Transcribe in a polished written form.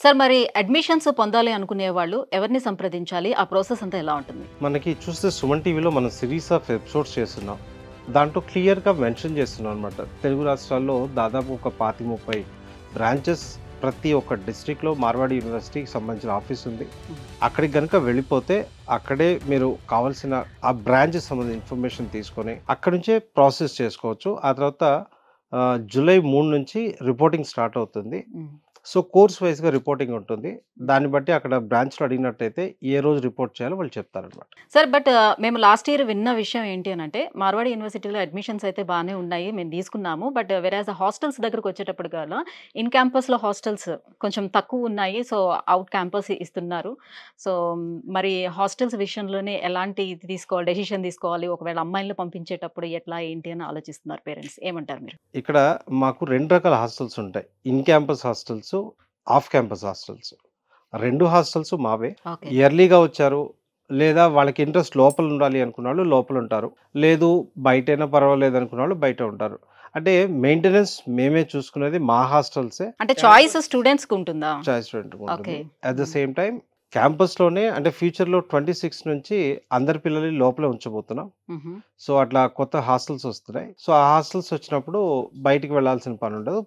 Sir మరి admissions పొందాలి అనుకునే వాళ్ళు ఎవరిని సంప్రదించాలి? ఆ ప్రాసెస్ అంతా ఎలా ఉంటుంది? మనకి చూస్తే సుమన్ టీవీలో మనం సిరీస్ ఆఫ్ ఎపిసోడ్స్ చేస్తున్నాం. దాంట్లో క్లియర్గా మెన్షన్ చేస్తున్నాం అనమాట. తెలుగు రాష్ట్రాల్లో దాదాపు ఒక 25-30 బ్రాంచెస్ ప్రతి ఒక్క డిస్ట్రిక్ట్లో మార్వాడి యూనివర్సిటీకి సంబంధించిన ఆఫీస్ ఉంది. అక్కడికి కనుక వెళ్ళిపోతే అక్కడే మీరు కావాల్సిన ఆ బ్రాంచ్ సంబంధించిన ఇన్ఫర్మేషన్ తీసుకొని అక్కడి నుంచే ప్రాసెస్ చేసుకోవచ్చు. ఆ తర్వాత జూలై 3 నుంచి రిపోర్టింగ్ స్టార్ట్ అవుతుంది. సో కోర్స్ వైజ్గా రిపోర్టింగ్ ఉంటుంది. దాన్ని బట్టి అక్కడ బ్రాంచ్లో అడిగినట్టయితే ఏ రోజు రిపోర్ట్ చేయాలో వాళ్ళు చెప్తారనమాట. సార్ బట్ మేము లాస్ట్ ఇయర్ విన్న విషయం ఏంటి అని అంటే మార్వాడి యూనివర్సిటీలో అడ్మిషన్స్ అయితే బాగానే ఉన్నాయి, మేము తీసుకున్నాము. బట్ వెరాజ్ హాస్టల్స్ దగ్గరకు వచ్చేటప్పుడు కల్లా ఇన్ క్యాంపస్లో హాస్టల్స్ కొంచెం తక్కువ ఉన్నాయి, సో అవుట్ క్యాంపస్ ఇస్తున్నారు. సో మరి హాస్టల్స్ విషయంలోనే ఎలాంటి ఇది తీసుకోవాలి, డెసిషన్ తీసుకోవాలి, ఒకవేళ అమ్మాయిలను పంపించేటప్పుడు ఎట్లా ఏంటి అని ఆలోచిస్తున్నారు పేరెంట్స్, ఏమంటారు మీరు? ఇక్కడ మాకు 2 రకాల హాస్టల్స్ ఉంటాయి. In campus hostels, off campus hostels. 2 hostels మావే. ఓకే. ఇయర్లీగా వచ్చారు లేదా వాళ్ళకి ఇంట్రెస్ట్ లోపల ఉండాలి అనుకున్న వాళ్ళు లోపల ఉంటారు, లేదు బయటైనా పర్వాలేదు అనుకున్న వాళ్ళు బయట ఉంటారు. అంటే మెయింటెనెన్స్ మేమే చూసుకునేది మా హాస్టల్సే. అంటే చాయిస్ స్టూడెంట్స్కి ఉంటుందా? చాయిస్ ఉంటుంది. Okay. At the same time క్యాంపస్లోనే అంటే ఫ్యూచర్లో 26 నుంచి అందరి పిల్లల్ని లోపలే ఉంచబోతున్నాం. సో అట్లా కొత్త హాస్టల్స్ వస్తున్నాయి. సో ఆ హాస్టల్స్ వచ్చినప్పుడు బయటికి వెళ్ళాల్సిన పని ఉండదు.